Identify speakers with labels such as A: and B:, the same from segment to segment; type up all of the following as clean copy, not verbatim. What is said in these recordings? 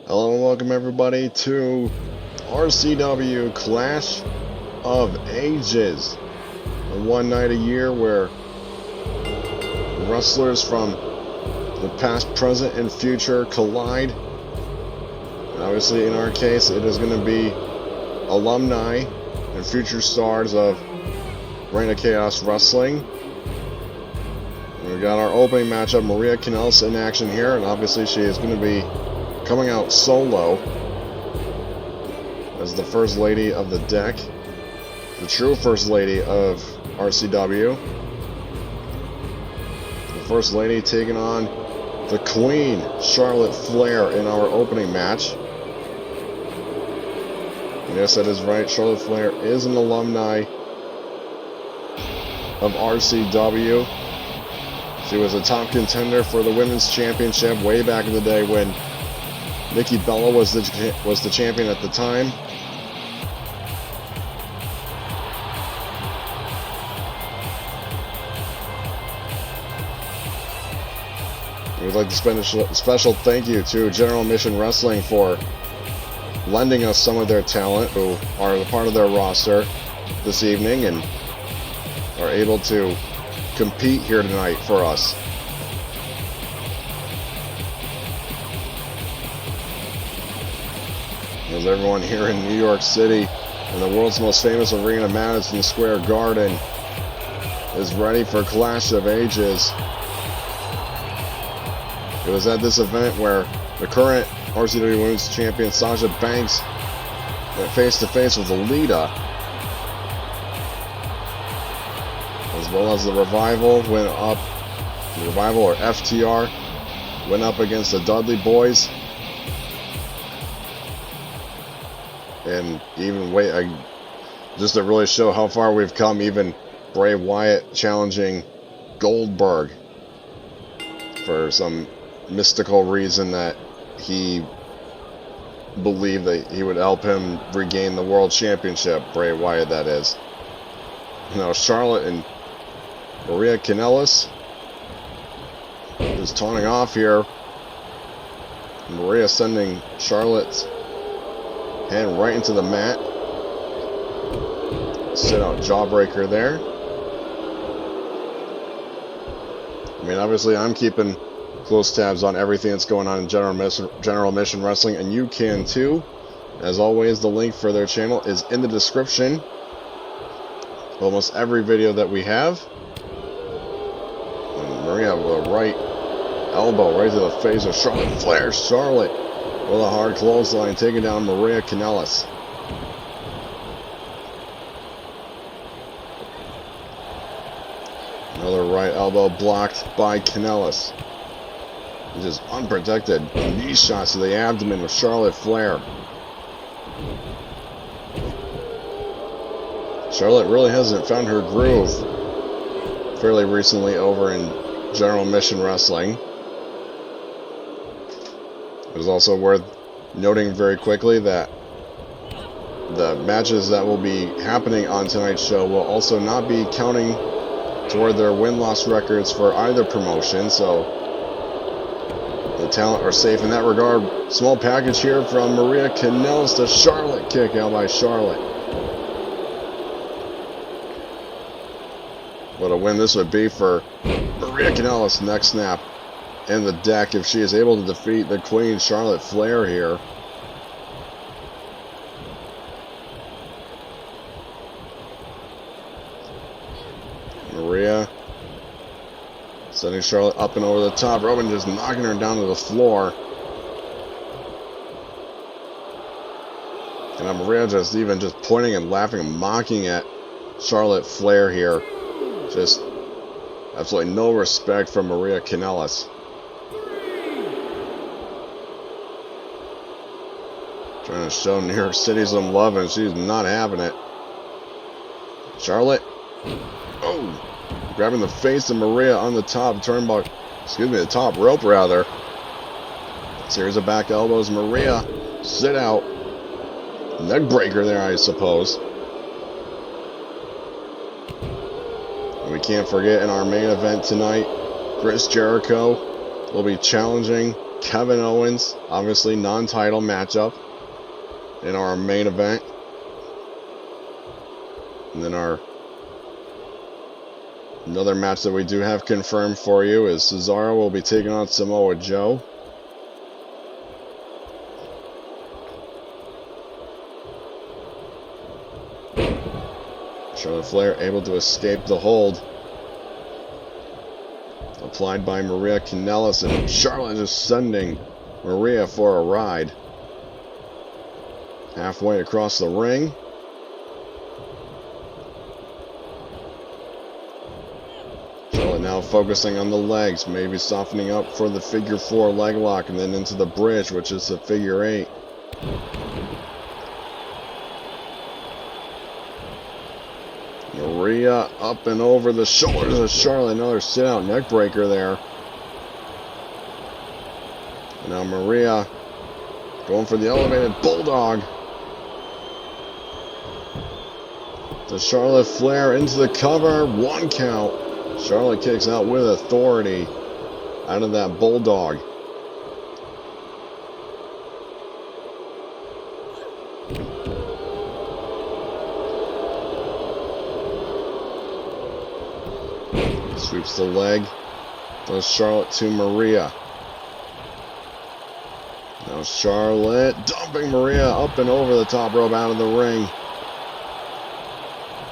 A: Hello and welcome everybody to RCW Clash of Ages. The one night a year where wrestlers from the past, present, and future collide. And obviously in our case it is going to be alumni and future stars of Reign of Chaos Wrestling. We've got our opening matchup, Maria Kanellis in action here, and obviously she is going to be coming out solo as the first lady of the deck, the true first lady of RCW. The first lady taking on the Queen, Charlotte Flair, in our opening match. And yes, that is right, Charlotte Flair is an alumni of RCW. She was a top contender for the Women's Championship way back in the day when Nikki Bella was the champion at the time. We'd like to spend a special thank you to General Mission Wrestling for lending us some of their talent, who are a part of their roster this evening and are able to compete here tonight for us. As everyone here in New York City, in the world's most famous arena, Madison Square Garden, is ready for Clash of Ages. It was at this event where the current RCW Women's Champion Sasha Banks went face-to-face with Alita, as well as the Revival went up. The Revival, or FTR, went up against the Dudley Boys. And even just to really show how far we've come, even Bray Wyatt challenging Goldberg for some mystical reason that he believed that he would help him regain the world championship. Bray Wyatt, that is. Now Charlotte and Maria Kanellis is taunting off here. Maria sending Charlotte's hand right into the mat. Sit out jawbreaker there. I mean, obviously I'm keeping close tabs on everything that's going on in General Mission Wrestling, and you can too. As always, the link for their channel is in the description. Almost every video that we have. And Maria with a right elbow right to the face of Charlotte Flair. Charlotte with a hard clothesline, taking down Maria Kanellis. Another right elbow blocked by Kanellis. Just unprotected knee shots to the abdomen with Charlotte Flair. Charlotte really hasn't found her groove fairly recently over in General Mission Wrestling. It is also worth noting very quickly that the matches that will be happening on tonight's show will also not be counting toward their win-loss records for either promotion, so the talent are safe in that regard. Small package here from Maria Kanellis. The Charlotte kick out by Charlotte. What a win this would be for Maria Kanellis. Next snap in the deck if she is able to defeat the Queen, Charlotte Flair, here. Maria sending Charlotte up and over the top rope and just knocking her down to the floor. And Maria just pointing and laughing and mocking at Charlotte Flair here. Just absolutely no respect for Maria Kanellis. Trying to show New York City some love, and she's not having it. Charlotte, oh, grabbing the face of Maria on the top turnbuckle, the top rope rather. Series of back elbows. Maria, sit out. Neck breaker there, I suppose. And we can't forget in our main event tonight, Chris Jericho will be challenging Kevin Owens, obviously non-title matchup in our main event. And then another match that we do have confirmed for you is Cesaro will be taking on Samoa Joe. Charlotte Flair able to escape the hold. Applied by Maria Kanellis, and Charlotte just sending Maria for a ride. Halfway across the ring. Charlotte now focusing on the legs, maybe softening up for the figure 4 leg lock, and then into the bridge, which is the figure 8. Maria up and over the shoulders of Charlotte. Another sit-out neck breaker there. And now Maria going for the elevated bulldog. To Charlotte Flair into the cover. 1 count. Charlotte kicks out with authority out of that bulldog. Sweeps the leg. Does Charlotte to Maria. Now Charlotte dumping Maria up and over the top rope out of the ring.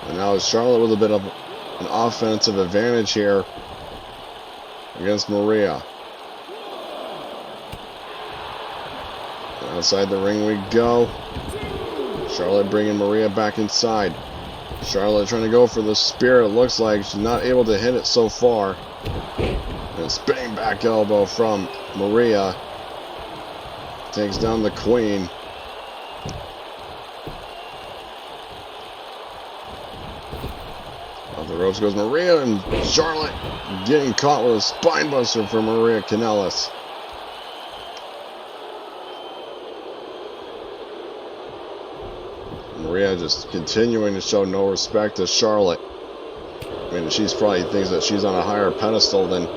A: And now Charlotte with a bit of an offensive advantage here against Maria. Outside the ring we go. Charlotte bringing Maria back inside. Charlotte trying to go for the spear. It looks like she's not able to hit it so far. And spinning back elbow from Maria. Takes down the Queen. Off the ropes goes Maria, and Charlotte getting caught with a spine buster for Maria Kanellis. Maria just continuing to show no respect to Charlotte. I mean, she's probably thinks that she's on a higher pedestal than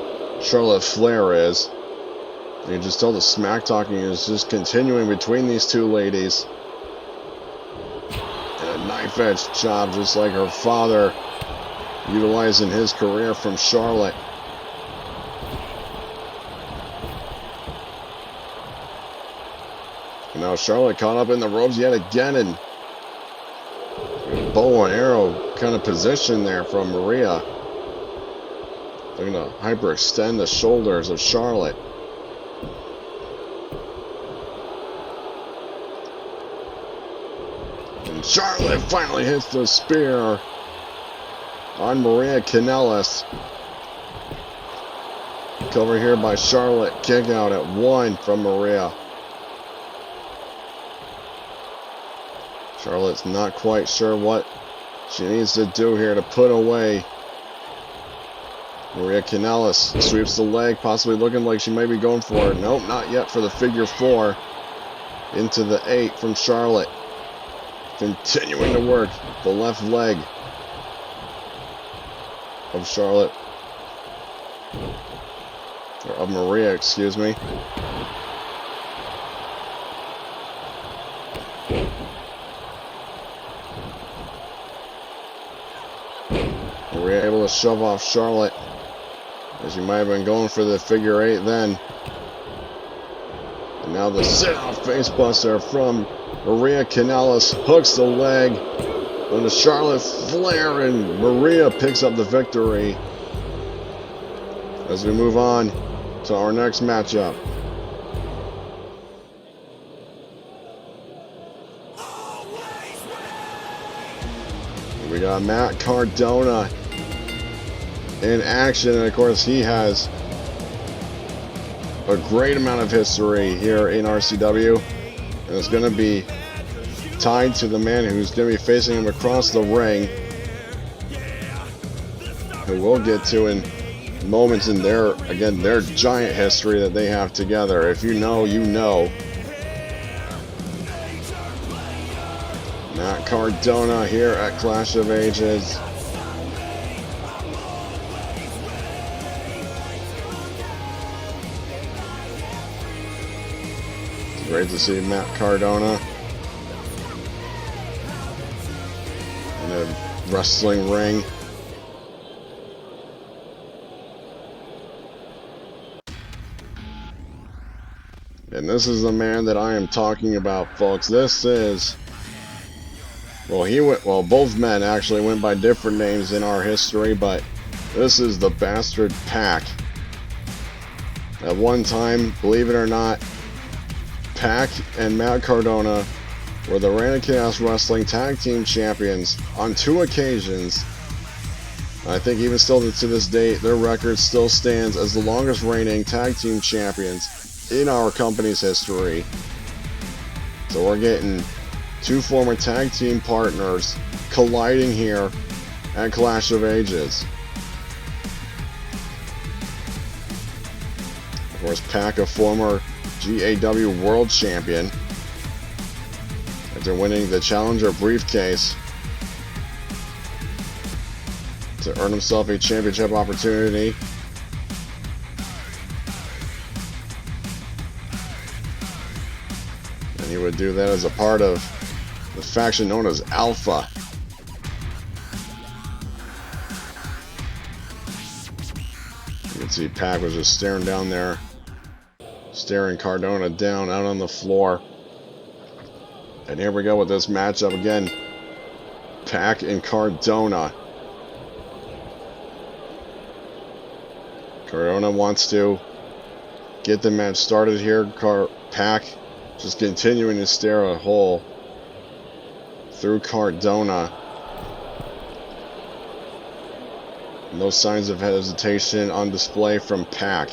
A: Charlotte Flair is. You can just tell the smack talking is just continuing between these two ladies. And a knife edge chop just like her father, utilizing his career from Charlotte. And now Charlotte caught up in the ropes yet again, and bow and arrow kind of position there from Maria. They're going to hyperextend the shoulders of Charlotte. And Charlotte finally hits the spear on Maria Kanellis. Cover here by Charlotte. Kick out at 1 from Maria. Charlotte's not quite sure what she needs to do here to put away Maria Kanellis. Sweeps the leg, possibly looking like she might be going for it. Nope, not yet for the figure 4. Into the 8 from Charlotte. Continuing to work the left leg of Charlotte. Or of Maria, excuse me. Maria able to shove off Charlotte, as she might have been going for the figure 8 then. And now the sit-off facebuster from Maria Kanellis hooks the leg onto Charlotte Flair, and Maria picks up the victory as we move on to our next matchup. We got Matt Cardona in action, and of course he has a great amount of history here in RCW, and it's going to be tied to the man who's going to be facing him across the ring, who we'll get to in moments in their giant history that they have together. If you know, you know. Matt Cardona here at Clash of Ages. Great to see Matt Cardona in a wrestling ring. And this is the man that I am talking about, folks. This is... Well, both men actually went by different names in our history, but this is the Bastard Pac. At one time, believe it or not, Pac and Matt Cardona were the Reign of Chaos Wrestling Tag Team Champions on 2 occasions. I think even still to this date, their record still stands as the longest reigning Tag Team Champions in our company's history. So we're getting 2 former tag team partners colliding here at Clash of Ages. Of course, Pac, a former GAW World Champion, after winning the Challenger briefcase to earn himself a championship opportunity. And he would do that as a part of the faction known as Alpha. You can see Pac was just staring down there, staring Cardona down out on the floor. And here we go with this matchup again. Pac and Cardona. Cardona wants to get the match started here. Pac just continuing to stare a hole through Cardona. No signs of hesitation on display from Pac.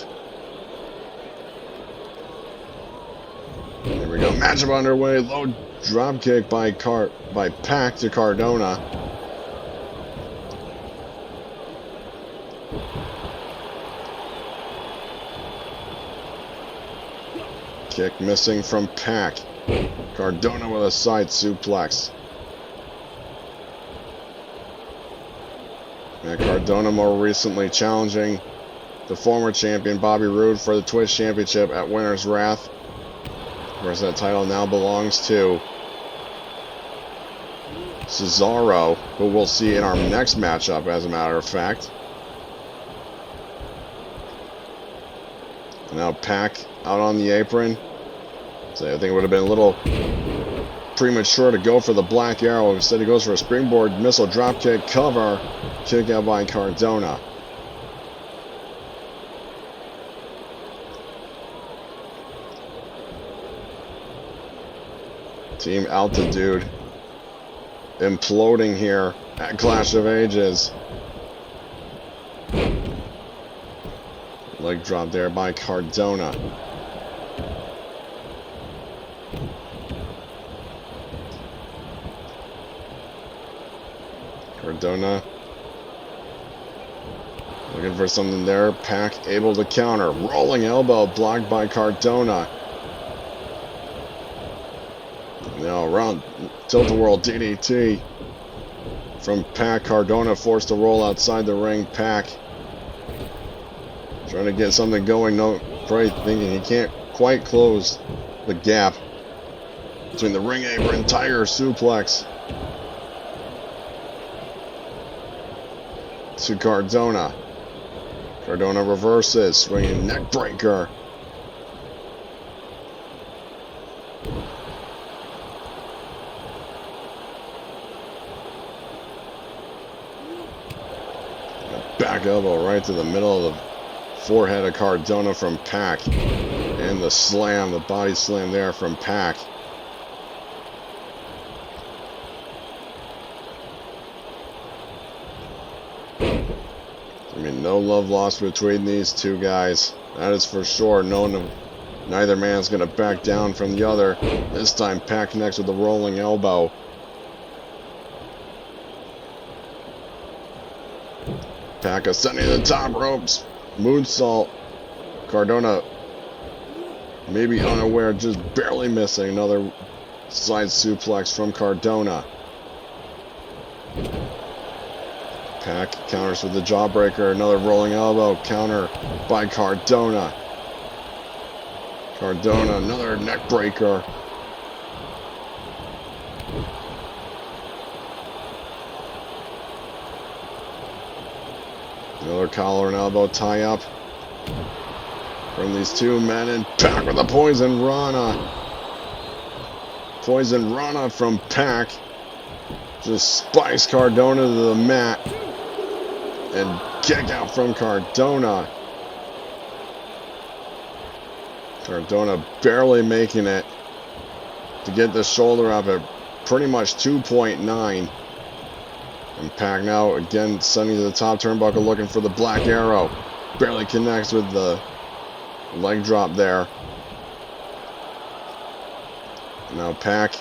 A: Here we go. Matchup underway. Low dropkick by Pac to Cardona. Kick missing from Pac. Cardona with a side suplex. And Cardona more recently challenging the former champion Bobby Roode for the Twitch Championship at Winter's Wrath. Of course, that title now belongs to Cesaro, who we'll see in our next matchup, as a matter of fact. And now Pac out on the apron. So I think it would have been a little premature to go for the Black Arrow. Instead, he goes for a springboard missile dropkick cover. Kick out by Cardona. Team Altitude imploding here at Clash of Ages. Leg drop there by Cardona. Cardona looking for something there. Pac able to counter. Rolling elbow blocked by Cardona. Now around tilt-a-whirl DDT from Pac. Cardona forced to roll outside the ring. Pac trying to get something going. No, probably thinking he can't quite close the gap between the ring apron. Tiger suplex to Cardona. Cardona reverses, swinging neck breaker. Back elbow right to the middle of the forehead of Cardona from Pac. And the slam, the body slam there from Pac. I mean, no love lost between these two guys. That is for sure. Neither man's going to back down from the other. This time, Pac connects with the rolling elbow. Pac ascending to the top ropes. Moonsault. Cardona maybe unaware, just barely missing. Another side suplex from Cardona. Pac counters with the jawbreaker. Another rolling elbow counter by Cardona. Cardona, another neck breaker. Another collar and elbow tie up from these two men, and Pac with a poison rana. Poison rana from Pac. Just spikes Cardona to the mat. And kick out from Cardona. Cardona barely making it to get the shoulder up at pretty much 2.9. And Pac now again sending to the top turnbuckle looking for the Black Arrow. Barely connects with the leg drop there. Now Pac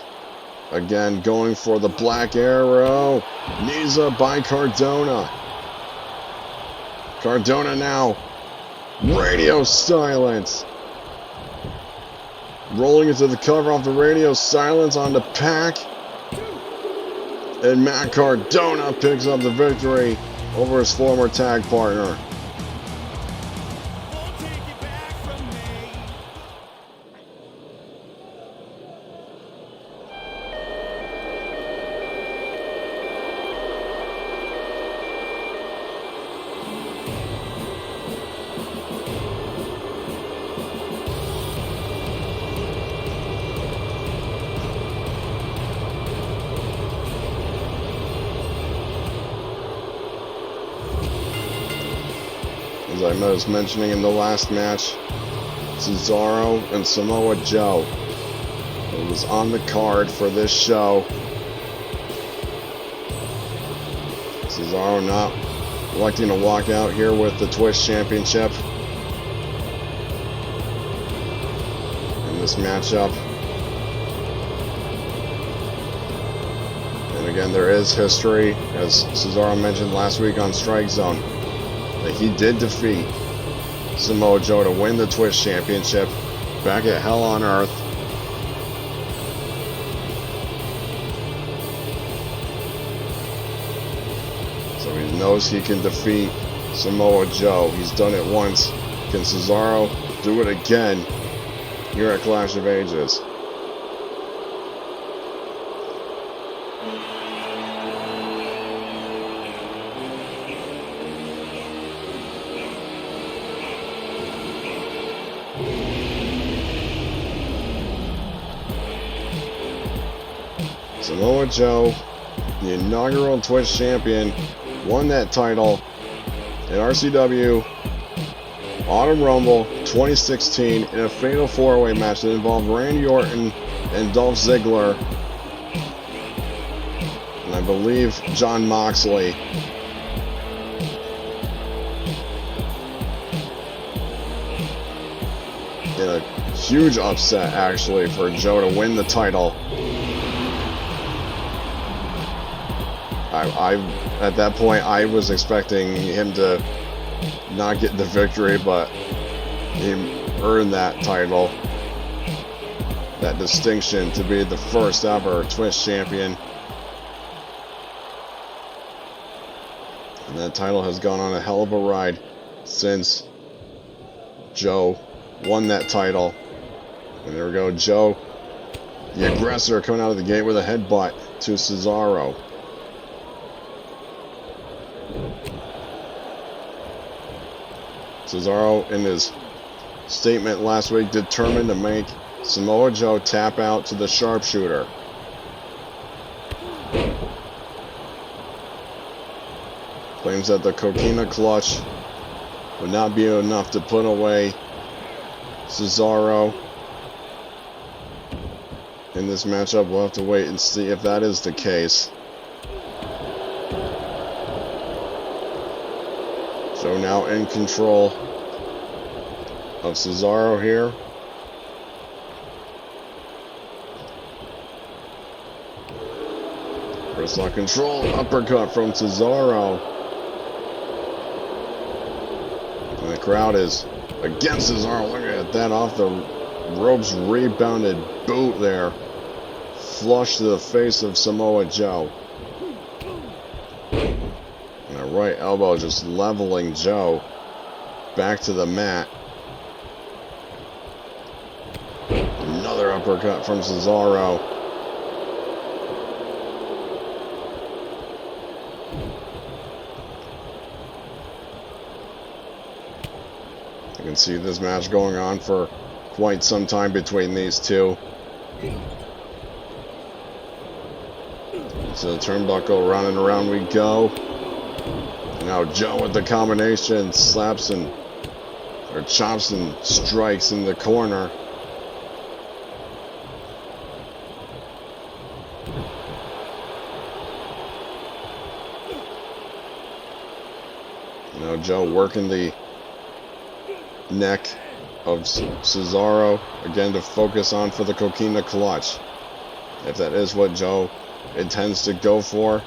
A: again going for the Black Arrow. Knees up by Cardona. Cardona now. Radio silence. Rolling into the cover off the radio silence onto Pac. And Matt Cardona picks up the victory over his former tag partner. As I was mentioning in the last match, Cesaro and Samoa Joe. It was on the card for this show. Cesaro not electing to walk out here with the Twist Championship in this matchup. And again, there is history, as Cesaro mentioned last week on Strike Zone, that he did defeat Samoa Joe to win the Twist Championship back at Hell on Earth. So he knows he can defeat Samoa Joe. He's done it once. Can Cesaro do it again here at Clash of Ages? Samoa Joe, the inaugural Twist champion, won that title at RCW Autumn Rumble 2016 in a fatal four-way match that involved Randy Orton and Dolph Ziggler, and I believe Jon Moxley. In a huge upset, actually, for Joe to win the title. At that point, I was expecting him to not get the victory, but he earned that title, that distinction to be the first ever Twist champion. And that title has gone on a hell of a ride since Joe won that title. And there we go, Joe, the aggressor, coming out of the gate with a headbutt to Cesaro. Cesaro, in his statement last week, determined to make Samoa Joe tap out to the sharpshooter. Claims that the Coquina clutch would not be enough to put away Cesaro in this matchup. We'll have to wait and see if that is the case. Joe now in control of Cesaro here. First lock control, uppercut from Cesaro. And the crowd is against Cesaro. Look at that, off the ropes, rebounded boot there. Flush to the face of Samoa Joe. And a right elbow just leveling Joe back to the mat. uppercut from Cesaro. You can see this match going on for quite some time between these two. So the turnbuckle, round and around we go. And now Joe with the combination, slaps and, or chops and strikes in the corner. Now Joe working the neck of Cesaro, again to focus on for the Coquina clutch. If that is what Joe intends to go for.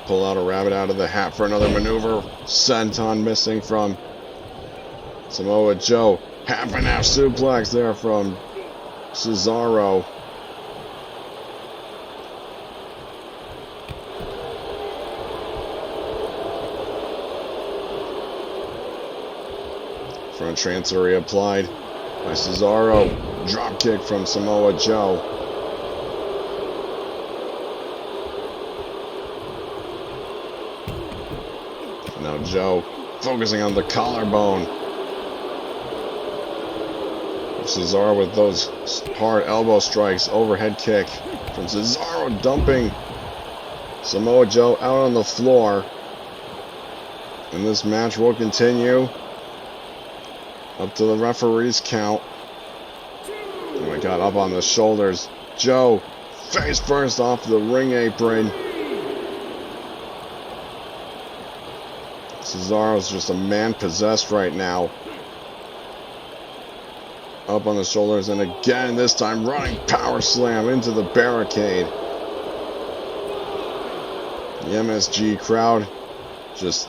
A: Pull out a rabbit out of the hat for another maneuver. Senton missing from Samoa Joe. Half and half suplex there from Cesaro. Front transfer applied by Cesaro. Drop kick from Samoa Joe. Now Joe focusing on the collarbone. Cesaro with those hard elbow strikes. Overhead kick from Cesaro, dumping Samoa Joe out on the floor. And this match will continue up to the referee's count. Oh my God, up on the shoulders. Joe face first off the ring apron. Cesaro's just a man possessed right now. Up on the shoulders, and again, this time running power slam into the barricade. The MSG crowd just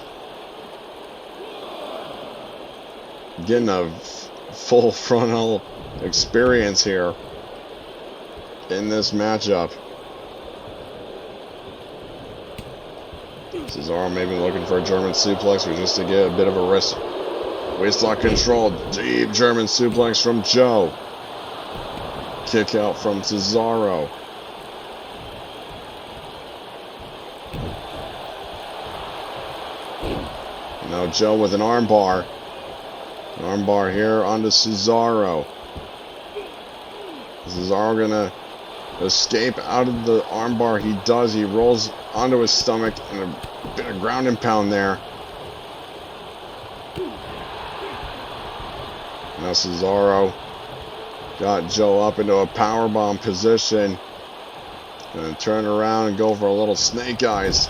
A: getting a full frontal experience here in this matchup. Cesaro maybe looking for a German suplex or just to get a bit of a wrist. Waistlock control. Deep German suplex from Joe. Kick out from Cesaro. Now Joe with an armbar. An armbar here onto Cesaro. Cesaro gonna escape out of the armbar. He does. He rolls onto his stomach and a bit of ground and pound there. Now Cesaro got Joe up into a powerbomb position. And turn around and go for a little snake eyes.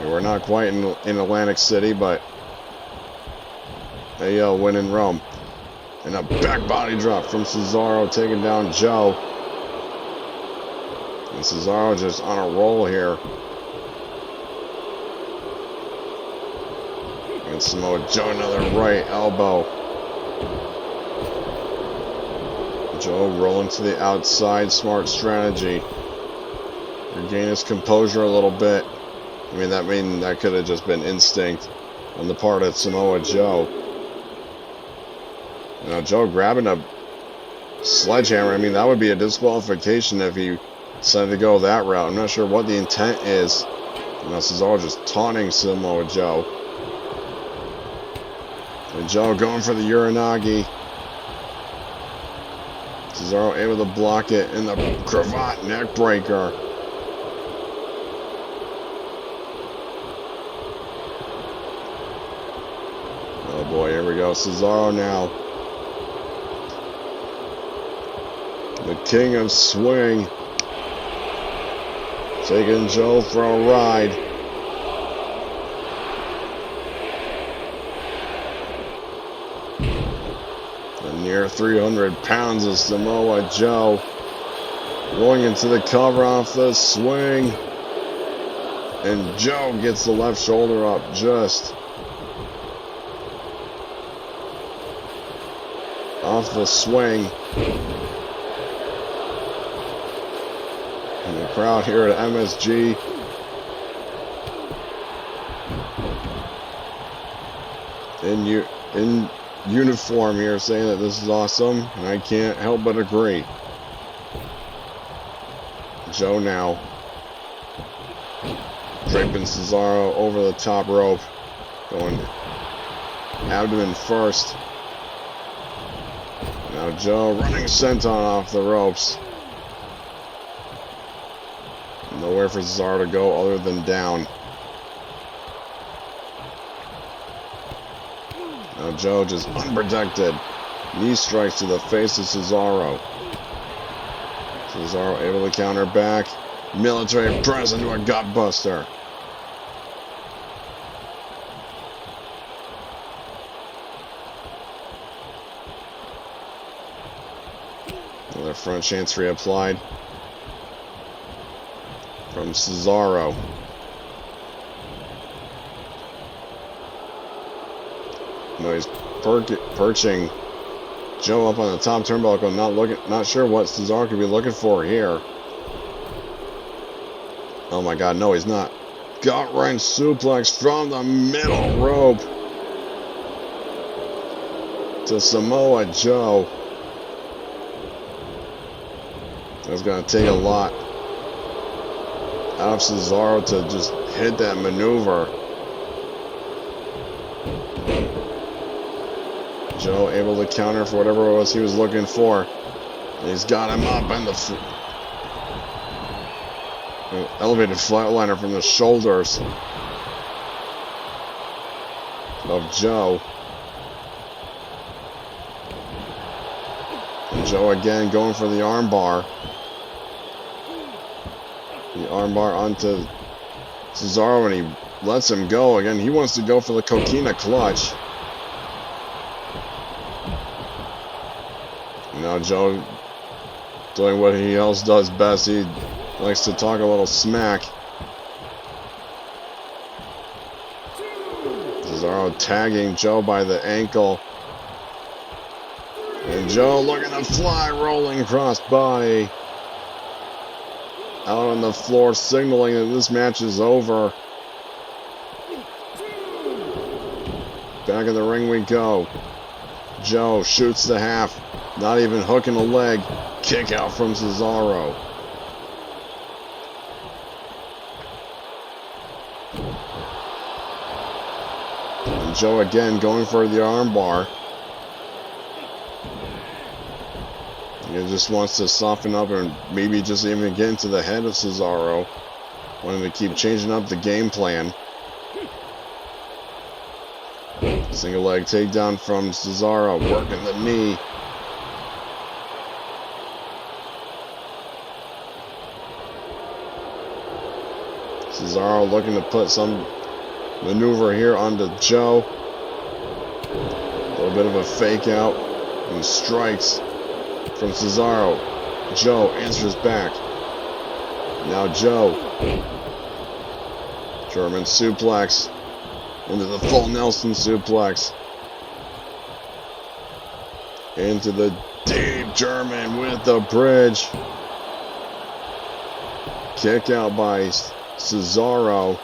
A: We're not quite in Atlantic City, but they win in Rome. And a back body drop from Cesaro, taking down Joe. And Cesaro just on a roll here. And Samoa Joe, another right elbow. Joe rolling to the outside, smart strategy. Regain his composure a little bit. I mean that could have just been instinct on the part of Samoa Joe. Now Joe grabbing a sledgehammer. I mean, that would be a disqualification if he decided to go that route. I'm not sure what the intent is. Now Cesaro just taunting Samoa Joe. And Joe going for the Uranagi. Cesaro able to block it in the cravat neck breaker. Oh boy, here we go. Cesaro now. The king of swing. Taking Joe for a ride. Near 300 pounds of Samoa Joe. Going into the cover off the swing. And Joe gets the left shoulder up just off the swing. And the crowd here at MSG in uniform here saying that this is awesome, and I can't help but agree. Joe now draping Cesaro over the top rope, going abdomen first. Now Joe running senton off the ropes. Nowhere for Cesaro to go other than down. Now Joe just unprotected. Knee strikes to the face of Cesaro. Cesaro able to counter back. Military press into a gutbuster. Another front chancery applied from Cesaro. No, he's perching Joe up on the top turnbuckle, not sure what Cesaro could be looking for here. Oh my God, no, he's not. Gut-wrench suplex from the middle rope to Samoa Joe. That's going to take a lot out of Cesaro to just hit that maneuver. Joe able to counter for whatever it was he was looking for. And he's got him up in the elevated flatliner from the shoulders of Joe. And Joe again going for the armbar. The armbar onto Cesaro, and he lets him go. Again, he wants to go for the coquina clutch. Now Joe doing what he else does best. He likes to talk a little smack. Cesaro tagging Joe by the ankle. And Joe looking to fly, rolling across body. Out on the floor, signaling that this match is over. Back in the ring we go. Joe shoots the half. Not even hooking a leg. Kick out from Cesaro. And Joe again going for the armbar. He just wants to soften up and maybe just even get into the head of Cesaro. Wanting to keep changing up the game plan. Single leg takedown from Cesaro, working the knee. Cesaro looking to put some maneuver here onto Joe. A little bit of a fake out and strikes from Cesaro. Joe answers back. Now Joe. German suplex into the full Nelson suplex. Into the deep German with the bridge. Kick out by Cesaro.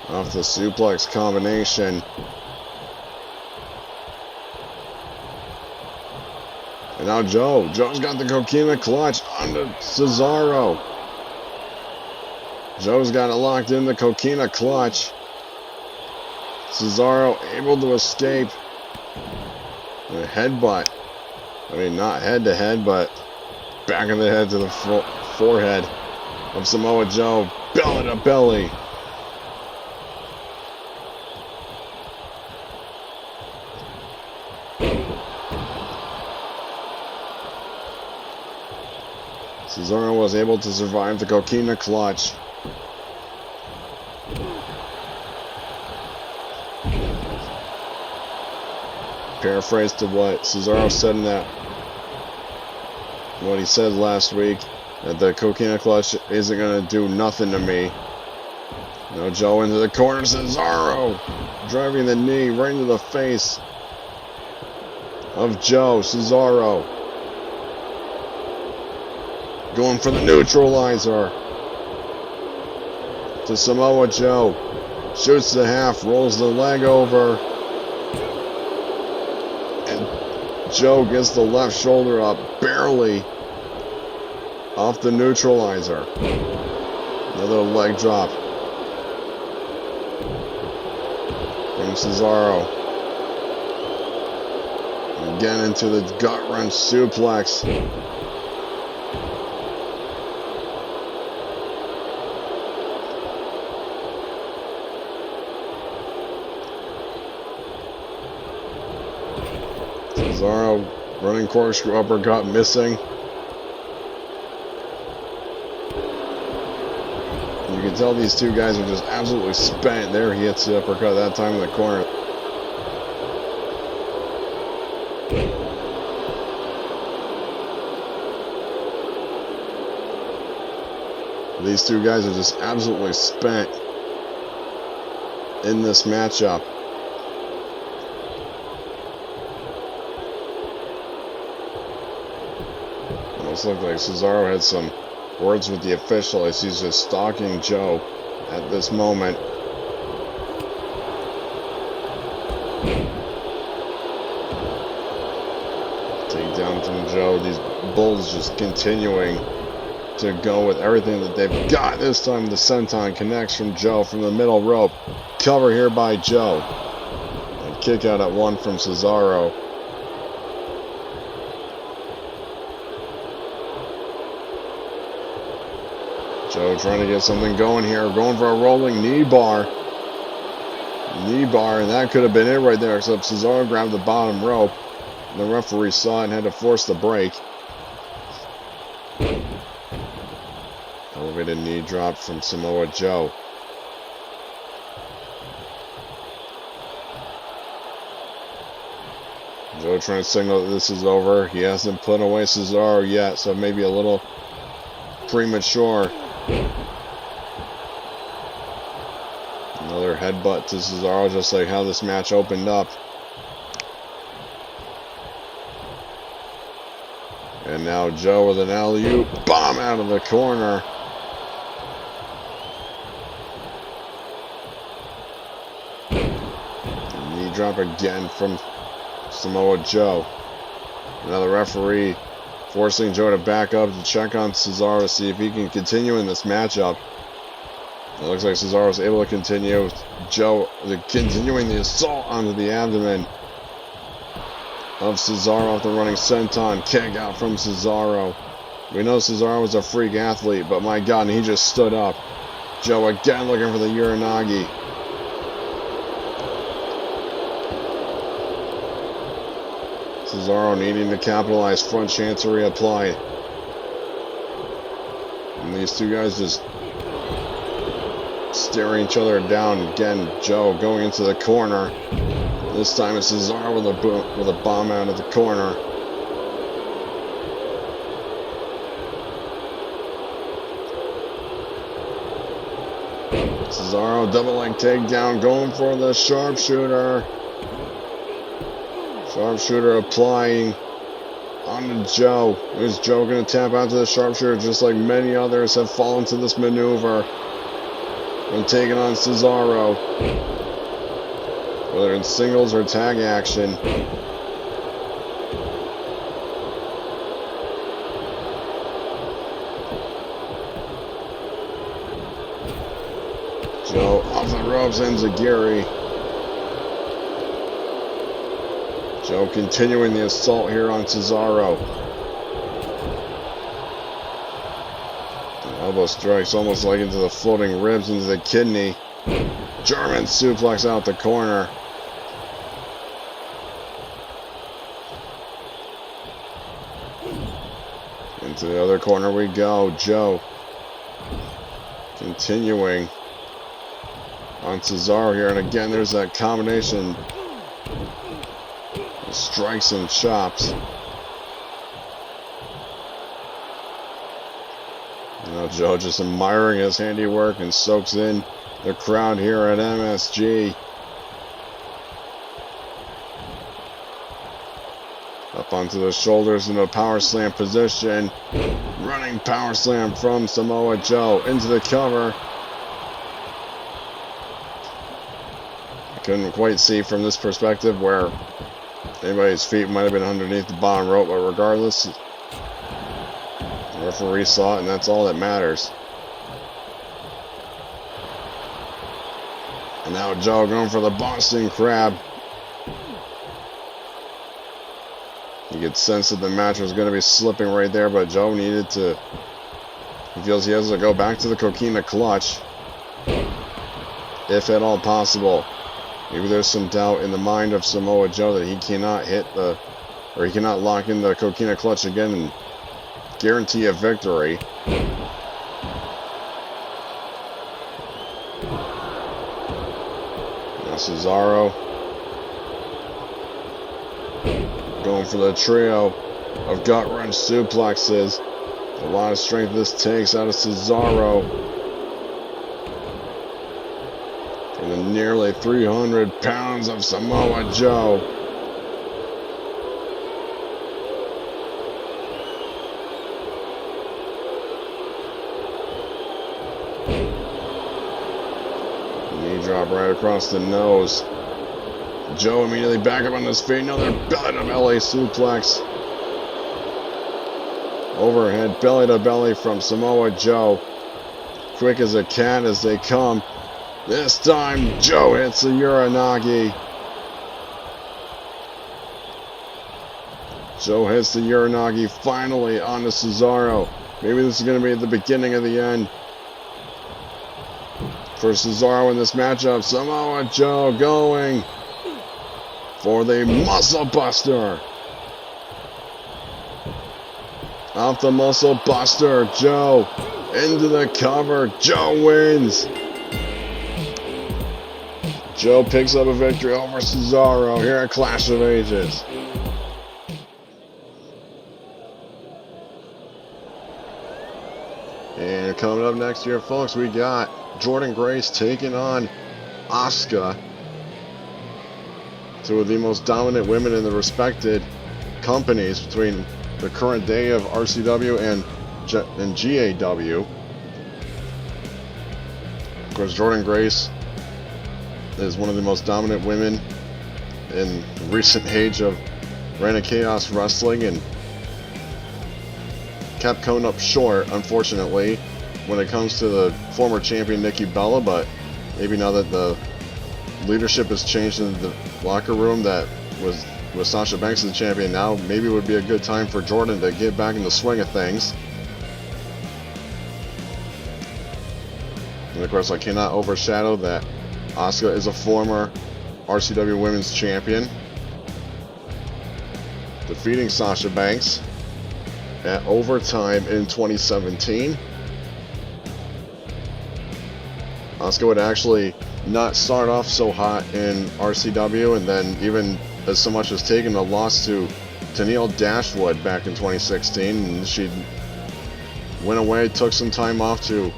A: Off the suplex combination. And now Joe. Joe's got the coquina clutch onto Cesaro. Joe's got it locked in the coquina clutch. Cesaro able to escape. A headbutt. I mean, not head to head, but back of the head to the forehead of Samoa Joe. Belly to belly. Cesaro was able to survive the coquina clutch. Paraphrase to what Cesaro said in that, what he said last week, that the coquina clutch isn't going to do nothing to me. Now Joe into the corner, Cesaro driving the knee right into the face of Joe. Cesaro going for the neutralizer. to Samoa Joe. Shoots the half, rolls the leg over. And Joe gets the left shoulder up, barely off the neutralizer. Another leg drop from Cesaro. Again into the gut wrench suplex. Cesaro running corkscrew uppercut missing. You can tell these two guys are just absolutely spent. There he hits the uppercut that time in the corner. These two guys are just absolutely spent in this matchup. Almost looked like Cesaro had some words with the official as he's just stalking Joe at this moment. Takedown from Joe. These Bulls just continuing to go with everything that they've got. This time the senton connects from Joe from the middle rope. Cover here by Joe. And kick out at one from Cesaro. Joe trying to get something going here. Going for a rolling knee bar. Knee bar, and that could have been it right there, except Cesaro grabbed the bottom rope. The referee saw it and had to force the break. Elevated knee drop from Samoa Joe. Joe trying to signal that this is over. He hasn't put away Cesaro yet, so maybe a little premature. Another headbutt to Cesaro, just like how this match opened up. And now Joe with an alley-oop bomb out of the corner. Knee drop again from Samoa Joe. Now the referee forcing Joe to back up to check on Cesaro to see if he can continue in this matchup. It looks like Cesaro is able to continue. Joe continuing the assault onto the abdomen of Cesaro off the running senton. Kick out from Cesaro. We know Cesaro was a freak athlete, but my God, and he just stood up. Joe again looking for the Uranagi. Cesaro needing to capitalize, front chancery applied. And these two guys just staring each other down. Again, Joe going into the corner. This time it's Cesaro with a bomb out of the corner. Cesaro double leg takedown, going for the sharpshooter. Sharpshooter applying onto Joe. Is Joe going to tap out to the sharpshooter just like many others have fallen to this maneuver when taking on Cesaro? Whether in singles or tag action. Joe off the ropes, enziguri. Joe continuing the assault here on Cesaro. Elbow strikes almost like into the floating ribs, into the kidney. German suplex out the corner. Into the other corner we go. Joe continuing on Cesaro here. And again, there's that combination of strikes and chops. Now Joe just admiring his handiwork and soaks in the crowd here at MSG. Up onto the shoulders in a power slam position. Running power slam from Samoa Joe into the cover. I couldn't quite see from this perspective where anybody's feet might have been underneath the bottom rope, but regardless, the referee saw it, and that's all that matters. And now Joe going for the Boston Crab. You could sense that the match was going to be slipping right there, but Joe needed to... He feels he has to go back to the Coquina Clutch, if at all possible. Maybe there's some doubt in the mind of Samoa Joe that he cannot hit the... or he cannot lock in the Coquina Clutch again and guarantee a victory. Now Cesaro going for the trio of gut-wrench suplexes. A lot of strength this takes out of Cesaro. For the nearly 300 pounds of Samoa Joe. Knee drop right across the nose. Joe immediately back up on his feet. Another belly-to-belly suplex. Overhead belly-to-belly from Samoa Joe. Quick as a cat as they come. This time, Joe hits the Uranagi. Joe hits the Uranagi finally onto Cesaro. Maybe this is going to be the beginning of the end for Cesaro in this matchup. Samoa Joe going for the Muscle Buster. Off the Muscle Buster, Joe into the cover. Joe wins. Joe picks up a victory over Cesaro here at Clash of Ages. And coming up next here, folks, we got Jordynne Grace taking on Asuka. Two of the most dominant women in the respected companies between the current day of RCW and GAW. Of course, Jordynne Grace is one of the most dominant women in the recent age of Reign of Chaos Wrestling, and kept coming up short, unfortunately, when it comes to the former champion Nikki Bella. But maybe now that the leadership has changed in the locker room, that was with Sasha Banks as the champion now, maybe it would be a good time for Jordynne to get back in the swing of things. And of course, I cannot overshadow that Asuka is a former RCW Women's Champion, defeating Sasha Banks at Overtime in 2017. Asuka would actually not start off so hot in RCW, and then even as so much as taking a loss to Neil Dashwood back in 2016, and she went away, took some time off to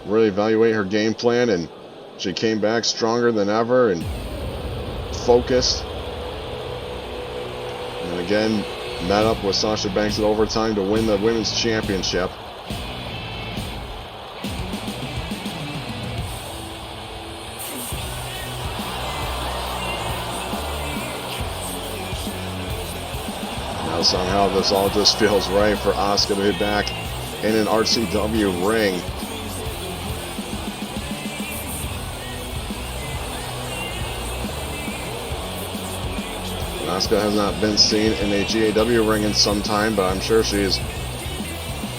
A: really evaluate her game plan, and she came back stronger than ever and focused. And again, met up with Sasha Banks at Overtime to win the Women's Championship. Now somehow this all just feels right for Asuka to be back in an RCW ring. Asuka has not been seen in a GAW ring in some time, but I'm sure she's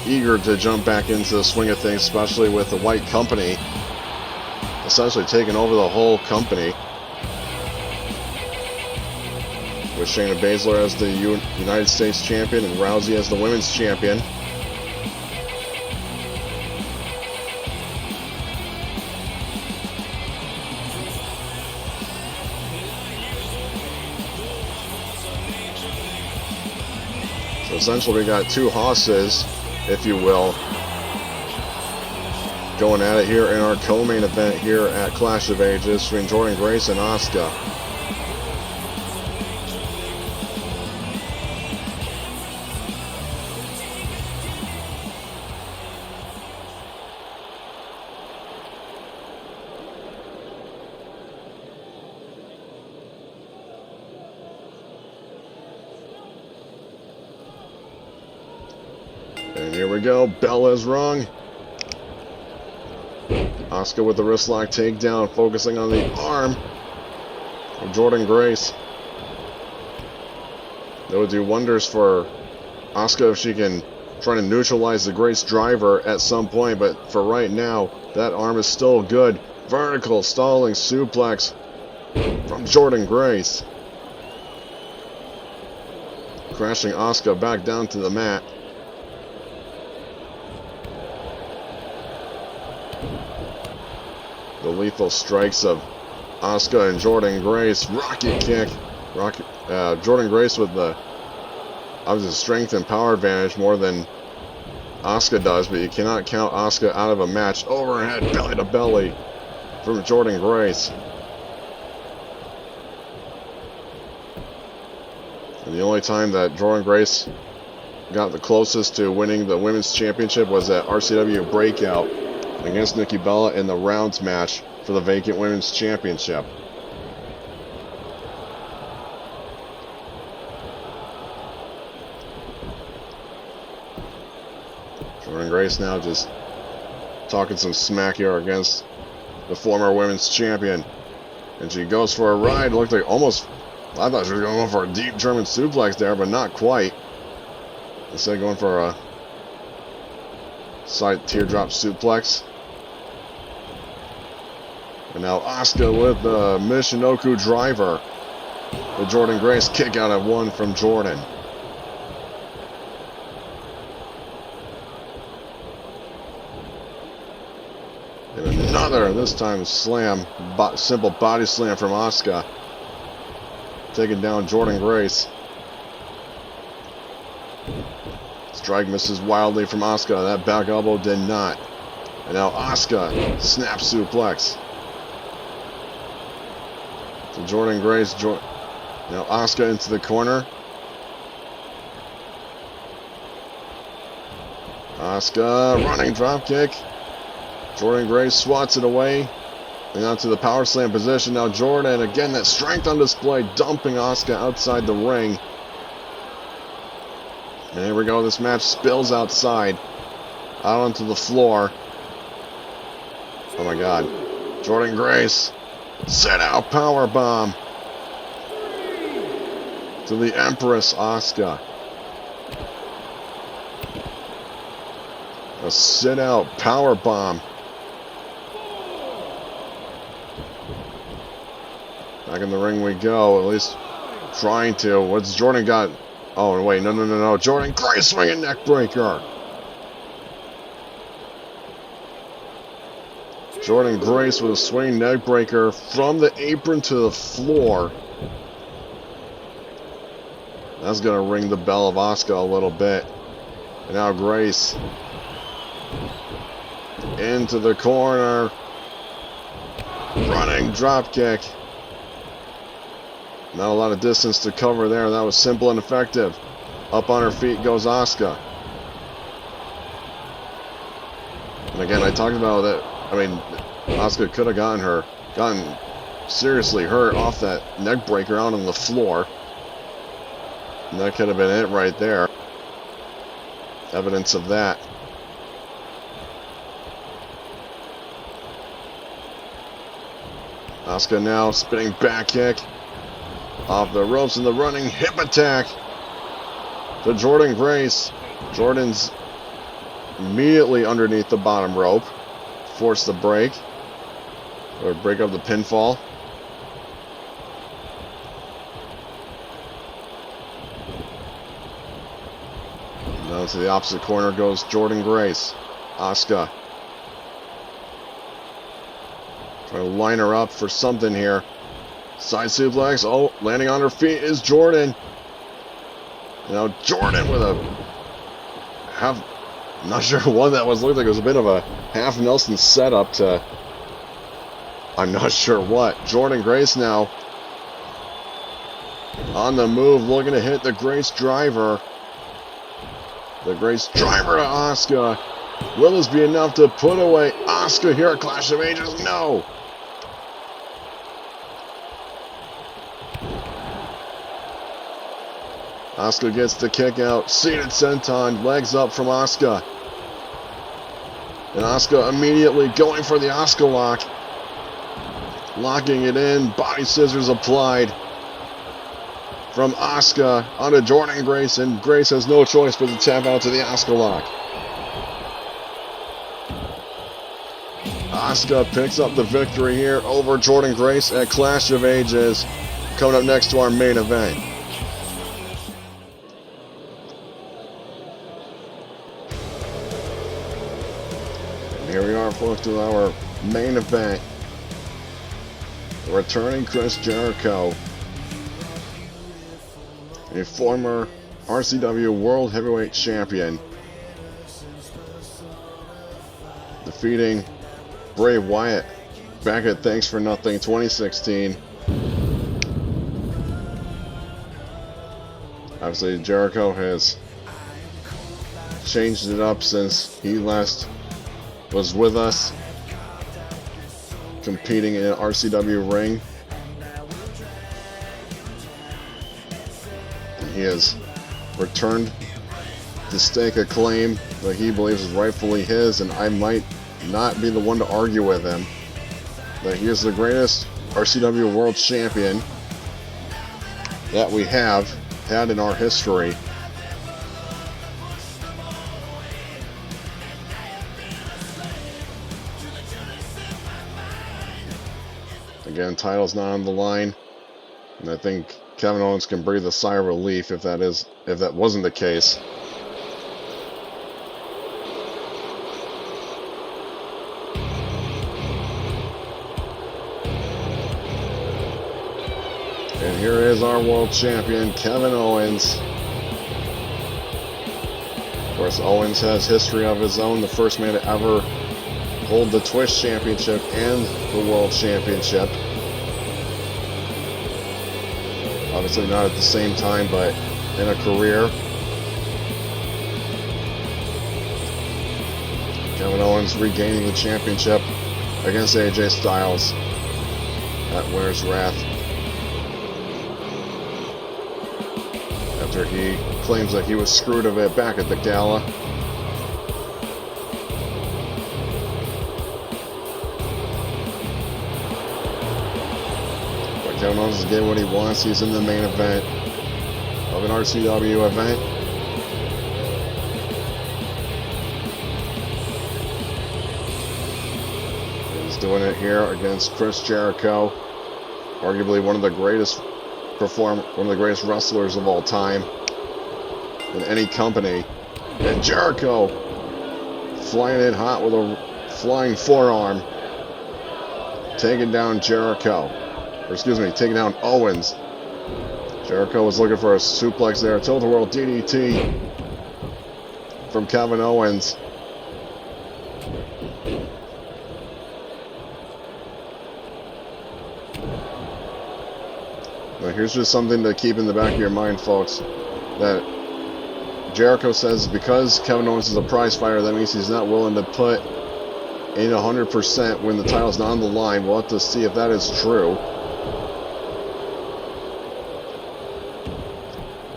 A: eager to jump back into the swing of things, especially with the White Company essentially taking over the whole company, with Shayna Baszler as the United States Champion and Rousey as the Women's Champion. So essentially we got two hosses, if you will, going at it here in our co-main event here at Clash of Ages between Jordynne Grace and Asuka. And here we go. Bell is rung. Asuka with the wrist lock takedown, focusing on the arm of Jordynne Grace. That would do wonders for Asuka if she can try to neutralize the Grace driver at some point, but for right now, that arm is still good. Vertical stalling suplex from Jordynne Grace. Crashing Asuka back down to the mat. The lethal strikes of Asuka and Jordynne Grace. Rocket kick. Jordynne Grace with the obviously strength and power advantage more than Asuka does, but you cannot count Asuka out of a match. Overhead belly to belly from Jordynne Grace. And the only time that Jordynne Grace got the closest to winning the Women's Championship was at RCW Breakout against Nikki Bella in the rounds match for the vacant Women's Championship. Jordynne Grace now just talking some smack here against the former Women's Champion. And she goes for a ride. Looked like almost, I thought she was going for a deep German suplex there, but not quite. Instead going for a side teardrop suplex. And now Asuka with the Michinoku driver. The Jordynne Grace kick out at one from Jordynne. And another, this time slam, simple body slam from Asuka. Taking down Jordynne Grace. Strike misses wildly from Asuka. That back elbow did not. And now Asuka, snap suplex. So Jordynne Grace, now Asuka into the corner. Asuka running drop kick. Jordynne Grace swats it away. And onto the power slam position. Now Jordynne, again, that strength on display, dumping Asuka outside the ring. And here we go. This match spills outside. Out onto the floor. Oh my god. Jordynne Grace. Set out power bomb. To the Empress Asuka. A sit out power bomb. Back in the ring we go, at least trying to. What's Jordynne got? Oh, wait, no. Jordynne Grace swinging neck breaker. Jordynne Grace with a swinging neck breaker from the apron to the floor. That's going to ring the bell of Asuka a little bit. And now Grace into the corner. Running drop kick. Not a lot of distance to cover there. That was simple and effective. Up on her feet goes Asuka. And again, I talked about that. I mean, Asuka could have gotten seriously hurt off that neck breaker out on the floor. And that could have been it right there. Evidence of that. Asuka now spinning back kick. Off the ropes and the running hip attack to Jordynne Grace. Jordynne's immediately underneath the bottom rope. Force the break. Or break up the pinfall. Now to the opposite corner goes Jordynne Grace. Asuka. Trying to line her up for something here. Side suplex. Oh, landing on her feet is Jordynne. Now Jordynne with a half. I'm not sure what that was. Looked like it was a bit of a half Nelson setup to. I'm not sure what. Jordynne Grace now on the move, looking to hit the Grace driver. The Grace driver to Asuka. Will this be enough to put away Asuka here at Clash of Ages? No. Asuka gets the kick out. Seated senton. Legs up from Asuka. And Asuka immediately going for the Asuka lock. Locking it in. Body scissors applied. From Asuka onto Jordynne Grace. And Grace has no choice but to tap out to the Asuka lock. Asuka picks up the victory here over Jordynne Grace at Clash of Ages. Coming up next to our main event. And here we are, folks, with our main event. Returning Chris Jericho, a former RCW World Heavyweight Champion, defeating Bray Wyatt back at Thanks for Nothing 2016. Obviously, Jericho has changed it up since he last was with us, competing in an RCW ring. And he has returned to stake a claim that he believes is rightfully his, and I might not be the one to argue with him, that he is the greatest RCW World Champion that we have had in our history. Again, title's not on the line, and I think Kevin Owens can breathe a sigh of relief if that wasn't the case. And here is our world champion, Kevin Owens. Of course, Owens has history of his own, the first man to ever hold the Twitch Championship and the World Championship. Obviously not at the same time, but in a career. Kevin Owens regaining the championship against AJ Styles at Winter's Wrath, after he claims that he was screwed of it back at the gala. But Kevin Owens is getting what he wants. He's in the main event of an RCW event. He's doing it here against Chris Jericho, arguably one of the greatest wrestlers of all time in any company. And Jericho flying in hot with a flying forearm, taking down taking down Owens. Jericho was looking for a suplex there. Tilt-a-whirl DDT from Kevin Owens. Now, here's just something to keep in the back of your mind, folks, that Jericho says because Kevin Owens is a prize fighter, that means he's not willing to put in 100% when the title's not on the line. We'll have to see if that is true.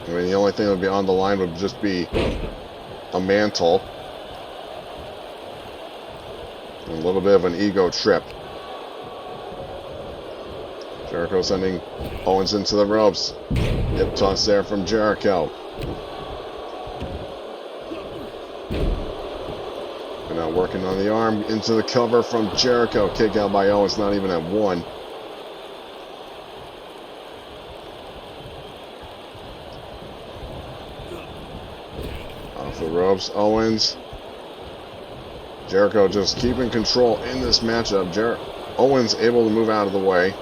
A: I mean, the only thing that would be on the line would just be a mantle. And a little bit of an ego trip. Jericho sending Owens into the ropes. Hip toss there from Jericho. And now working on the arm into the cover from Jericho. Kick out by Owens, not even at one. Off the ropes, Owens. Jericho just keeping control in this matchup. Owens able to move out of the way.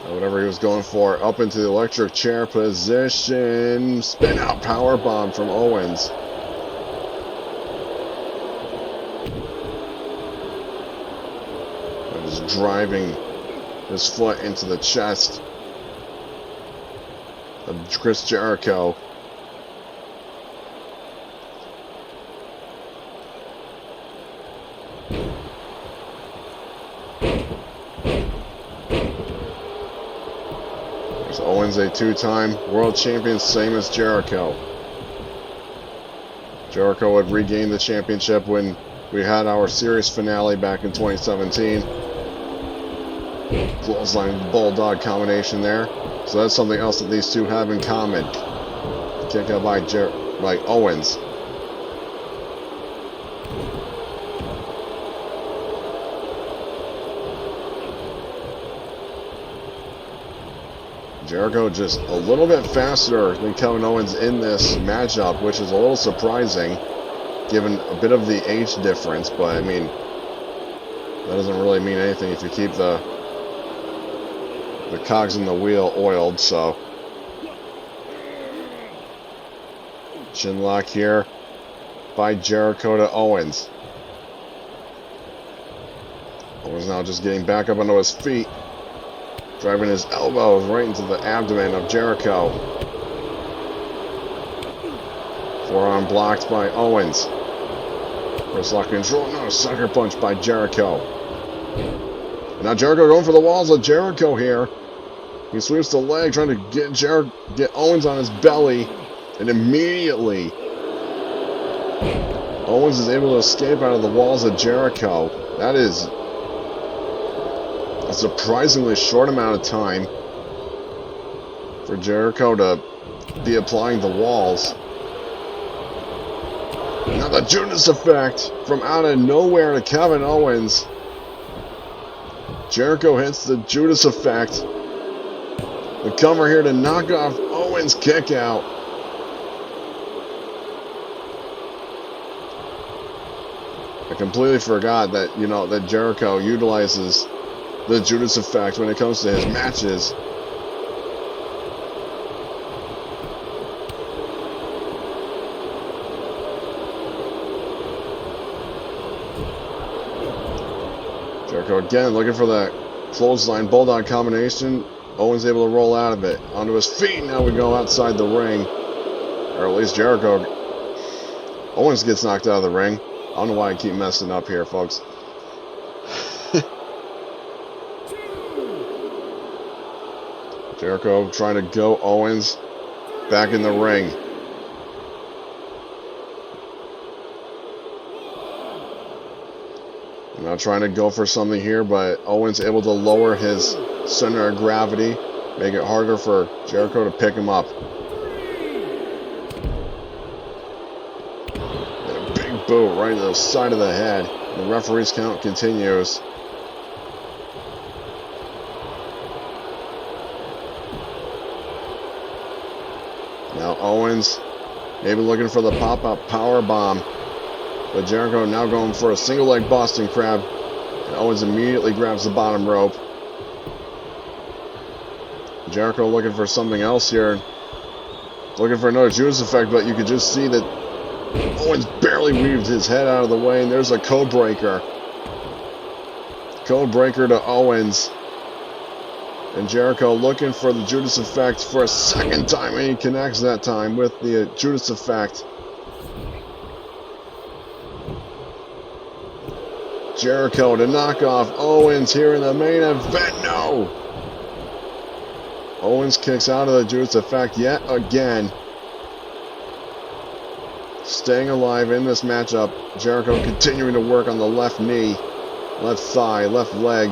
A: Whatever he was going for, up into the electric chair position. Spin out powerbomb from Owens. And just driving his foot into the chest of Chris Jericho. So Owens a two-time world champion, same as Jericho. Jericho would regain the championship when we had our series finale back in 2017. Clothesline bulldog combination there. So that's something else that these two have in common. Kick out by Owens. Jericho just a little bit faster than Kevin Owens in this matchup, which is a little surprising, given a bit of the age difference. But I mean, that doesn't really mean anything if you keep the cogs in the wheel oiled. So chin lock here by Jericho to Owens. Owens now just getting back up onto his feet, driving his elbows right into the abdomen of Jericho. Forearm blocked by Owens. Wrist lock control. No, sucker punch by Jericho. And now Jericho going for the walls of Jericho here. He sweeps the leg, trying to get Owens on his belly. And immediately, Owens is able to escape out of the walls of Jericho. That is a surprisingly short amount of time for Jericho to be applying the walls. Now the Judas effect from out of nowhere to Kevin Owens. Jericho hits the Judas effect. The cover here to knock off Owens' kick out. I completely forgot that, that Jericho utilizes the Judas effect when it comes to his matches. Jericho again looking for that clothesline bulldog combination. Owens able to roll out of it. Onto his feet. Now we go outside the ring. Or at least Jericho. Owens gets knocked out of the ring. I don't know why I keep messing up here, folks. Jericho trying to go Owens back in the ring. Now trying to go for something here, but Owens able to lower his center of gravity, make it harder for Jericho to pick him up. And a big boot right to the side of the head. The referee's count continues. Now Owens maybe looking for the pop-up power bomb. But Jericho now going for a single leg Boston Crab. And Owens immediately grabs the bottom rope. Jericho looking for something else here. Looking for another Judas effect, but you could just see that Owens barely weaved his head out of the way, and there's a code breaker. Code breaker to Owens. And Jericho looking for the Judas effect for a second time, and he connects that time with the Judas effect. Jericho to knock off Owens here in the main event. No! Owens kicks out of the Judas effect yet again. Staying alive in this matchup. Jericho continuing to work on the left knee, left thigh, left leg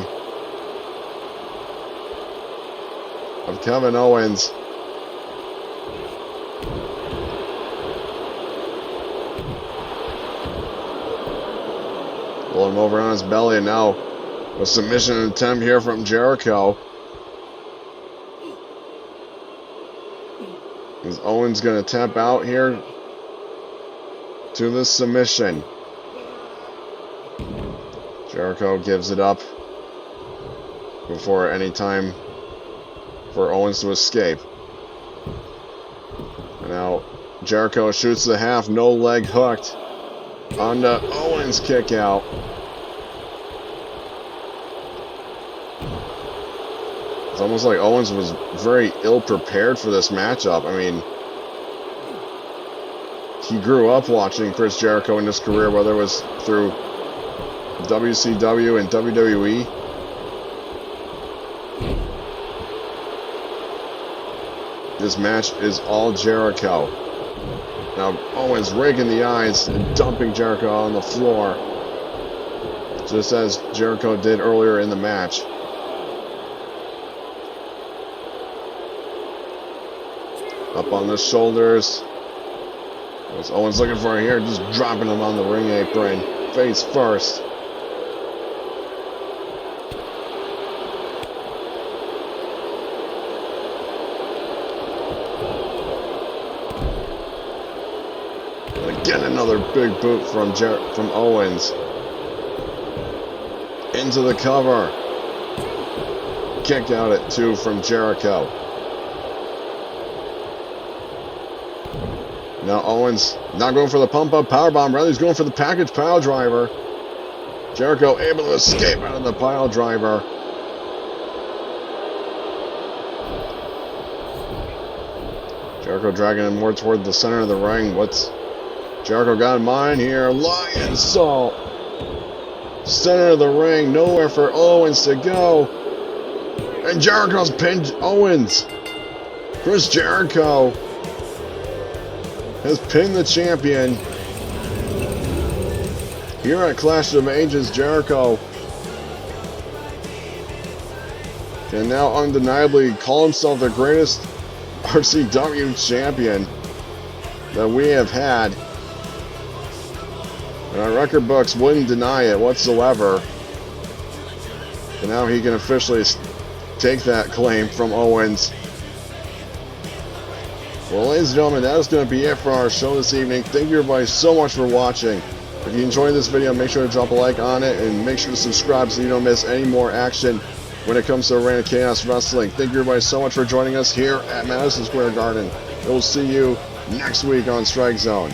A: of Kevin Owens. Pull him over on his belly, and now a submission attempt here from Jericho. Is Owens going to tap out here to this submission? Jericho gives it up before any time for Owens to escape. And now Jericho shoots the half, no leg hooked. On to Owens kick out. It's almost like Owens was very ill prepared for this matchup. I mean, he grew up watching Chris Jericho in his career, whether it was through WCW and WWE. This match is all Jericho. Now Owens raking the eyes and dumping Jericho on the floor, just as Jericho did earlier in the match. Up on the shoulders. What's Owens looking for here? Just dropping him on the ring apron, face first. Again, another big boot from Owens. Into the cover. Kick out at 2 from Jericho. Now Owens not going for the pump-up powerbomb, rather he's going for the package pile driver. Jericho able to escape out of the pile driver. Jericho dragging him more toward the center of the ring. What's Jericho got in mind here? Lion Salt. Center of the ring, nowhere for Owens to go. And Jericho's pinned Owens. Chris Jericho has pinned the champion. Here at Clash of Ages, Jericho can now undeniably call himself the greatest RCW champion that we have had. And our record books wouldn't deny it whatsoever. And now he can officially take that claim from Owens. Well, ladies and gentlemen, that is going to be it for our show this evening. Thank you everybody so much for watching. If you enjoyed this video, make sure to drop a like on it and make sure to subscribe so you don't miss any more action when it comes to Arena Chaos Wrestling. Thank you everybody so much for joining us here at Madison Square Garden. We'll see you next week on Strike Zone.